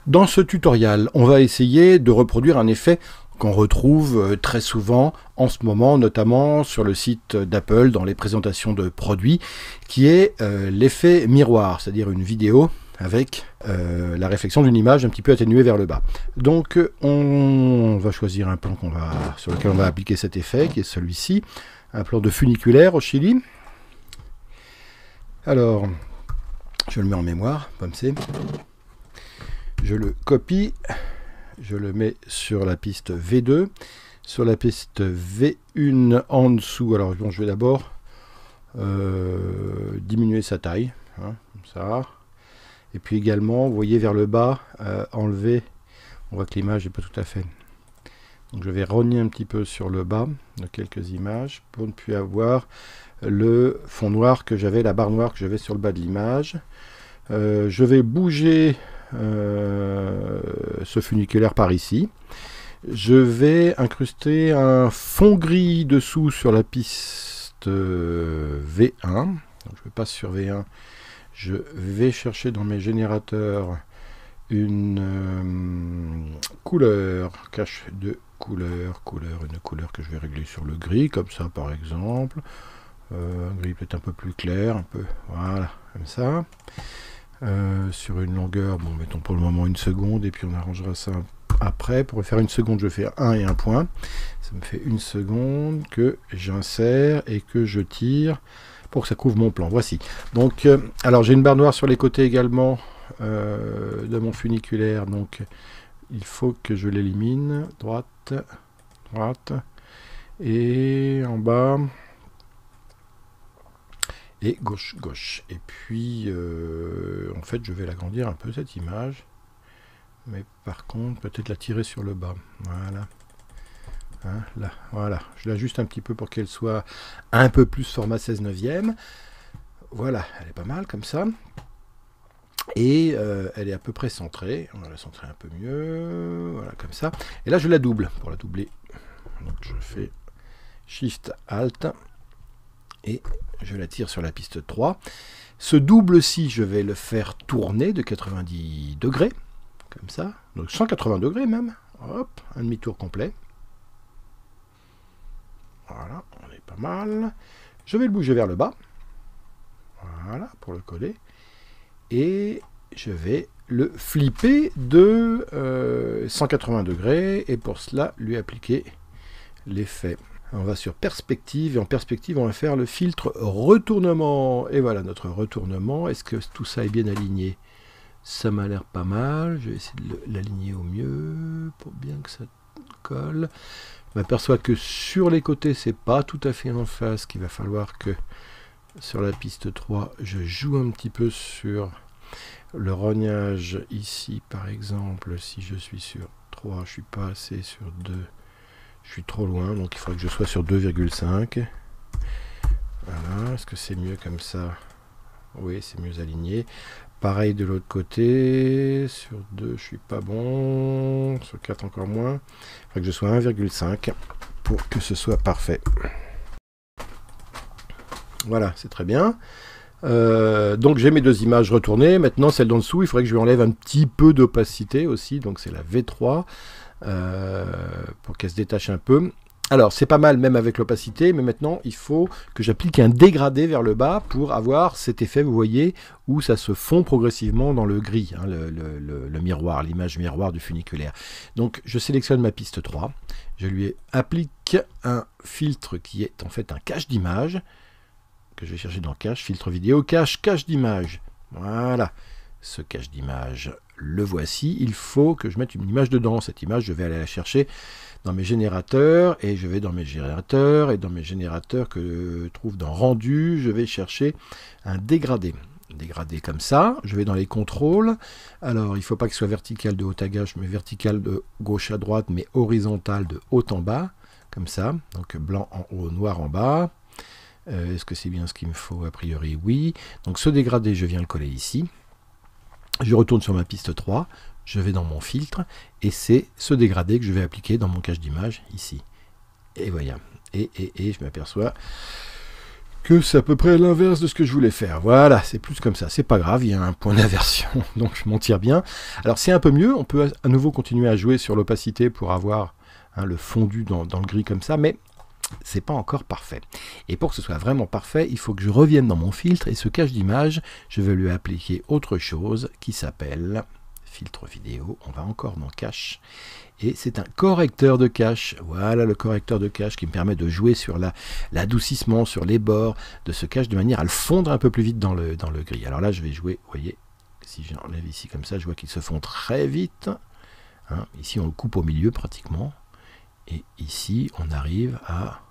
Dans ce tutoriel, on va essayer de reproduire un effet qu'on retrouve très souvent en ce moment, notamment sur le site d'Apple dans les présentations de produits, qui est l'effet miroir, c'est-à-dire une vidéo avec la réflexion d'une image un petit peu atténuée vers le bas. Donc on va choisir un plan sur lequel on va appliquer cet effet, qui est celui-ci, un plan de funiculaire au Chili. Alors, je le mets en mémoire, comme c'est. Je le copie, je le mets sur la piste V2, sur la piste V1 en dessous. Alors bon, je vais d'abord diminuer sa taille, hein, comme ça. Et puis également, vous voyez vers le bas, enlever, on voit que l'image n'est pas tout à fait. Donc je vais rogner un petit peu sur le bas de quelques images pour ne plus avoir le fond noir que j'avais, la barre noire que j'avais sur le bas de l'image. Je vais bouger ce funiculaire par ici. Je vais incruster un fond gris dessous sur la piste V1. Donc je passe sur V1. Je vais chercher dans mes générateurs une couleur, cache de couleur, une couleur que je vais régler sur le gris, comme ça par exemple. Gris peut-être un peu plus clair, un peu, voilà, comme ça. Sur une longueur, bon, mettons pour le moment 1 seconde, et puis on arrangera ça après. Pour faire 1 seconde, je fais 1 et 1 point. Ça me fait 1 seconde que j'insère et que je tire pour que ça couvre mon plan. Voici. Donc, alors j'ai une barre noire sur les côtés également de mon funiculaire, donc il faut que je l'élimine. Droite, droite, et en bas. Et gauche, gauche. Et puis, en fait, je vais l'agrandir un peu, cette image. Mais par contre, peut-être la tirer sur le bas. Voilà. Hein, là, voilà. Je l'ajuste un petit peu pour qu'elle soit un peu plus format 16/9. Voilà, elle est pas mal comme ça. Et elle est à peu près centrée. On va la centrer un peu mieux. Voilà, comme ça. Et là, je la double. Pour la doubler, donc je fais Shift Alt. Et je la tire sur la piste 3. Ce double-ci, je vais le faire tourner de 90 degrés, comme ça, donc 180 degrés même. Hop, un demi-tour complet. Voilà, on est pas mal. Je vais le bouger vers le bas. Voilà, pour le coller. Et je vais le flipper de 180 degrés, et pour cela, lui appliquer l'effet. On va sur perspective, et en perspective on va faire le filtre retournement, et voilà notre retournement. Est-ce que tout ça est bien aligné? Ça m'a l'air pas mal. Je vais essayer de l'aligner au mieux pour bien que ça colle. Je m'aperçois que sur les côtés c'est pas tout à fait en face, qu'il va falloir que sur la piste 3 je joue un petit peu sur le rognage ici par exemple. Si je suis sur 3, je suis pas assez sur 2. Je suis trop loin, donc il faudrait que je sois sur 2,5. Voilà, est-ce que c'est mieux comme ça? Oui, c'est mieux aligné. Pareil de l'autre côté, sur 2, je suis pas bon, sur 4 encore moins. Il faudrait que je sois à 1,5 pour que ce soit parfait. Voilà, c'est très bien. Donc j'ai mes deux images retournées. Maintenant, celle d'en dessous, il faudrait que je lui enlève un petit peu d'opacité aussi, donc c'est la V3. Pour qu'elle se détache un peu. Alors c'est pas mal même avec l'opacité, mais maintenant il faut que j'applique un dégradé vers le bas pour avoir cet effet, vous voyez, où ça se fond progressivement dans le gris, hein, le miroir, l'image miroir du funiculaire. Donc je sélectionne ma piste 3, je lui applique un filtre qui est en fait un cache d'image, que je vais chercher dans cache, filtre vidéo, cache d'image. Voilà, ce cache d'image, le voici. Il faut que je mette une image dedans. Cette image, je vais aller la chercher dans mes générateurs, et je vais dans mes générateurs, et dans mes générateurs que je trouve dans rendu, je vais chercher un dégradé. Dégradé comme ça, je vais dans les contrôles. Alors, il ne faut pas qu'il soit vertical de haut à gauche, mais vertical de gauche à droite, mais horizontal de haut en bas, comme ça. Donc, blanc en haut, noir en bas. Est-ce que c'est bien ce qu'il me faut? A priori, oui. Donc, ce dégradé, je viens le coller ici. Je retourne sur ma piste 3, je vais dans mon filtre, et c'est ce dégradé que je vais appliquer dans mon cache d'image, ici. Et voilà. Et je m'aperçois que c'est à peu près l'inverse de ce que je voulais faire. Voilà, c'est plus comme ça. C'est pas grave, il y a un point d'inversion, donc je m'en tire bien. Alors c'est un peu mieux, on peut à nouveau continuer à jouer sur l'opacité pour avoir le fondu dans le gris comme ça, mais c'est pas encore parfait. Et pour que ce soit vraiment parfait, il faut que je revienne dans mon filtre et ce cache d'image, je vais lui appliquer autre chose qui s'appelle filtre vidéo. On va encore dans cache. Et c'est un correcteur de cache. Voilà le correcteur de cache qui me permet de jouer sur l'adoucissement, sur les bords de ce cache de manière à le fondre un peu plus vite dans le gris. Alors là, je vais jouer, vous voyez, si j'enlève ici comme ça, je vois qu'il se fond très vite. Hein, ici, on le coupe au milieu pratiquement. Et ici, on arrive à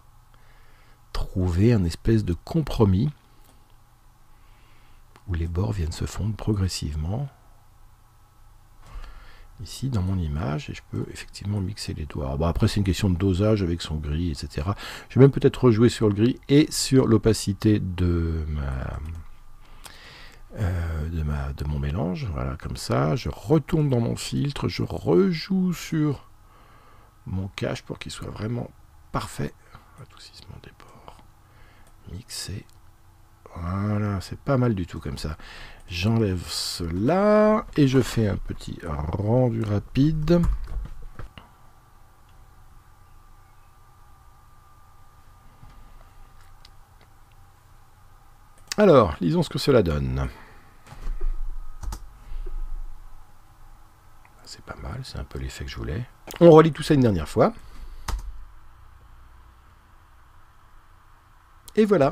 trouver un espèce de compromis où les bords viennent se fondre progressivement. Ici, dans mon image, et je peux effectivement mixer les doigts. Bon, après, c'est une question de dosage avec son gris, etc. Je vais même peut-être rejouer sur le gris et sur l'opacité de mon mélange. Voilà, comme ça. Je retourne dans mon filtre, je rejoue sur mon cache pour qu'il soit vraiment parfait. Adoucissement des bords. Mixer. Voilà, c'est pas mal du tout comme ça. J'enlève cela et je fais un petit rendu rapide. Alors, lisons ce que cela donne. C'est pas mal, c'est un peu l'effet que je voulais. On relit tout ça une dernière fois. Et voilà.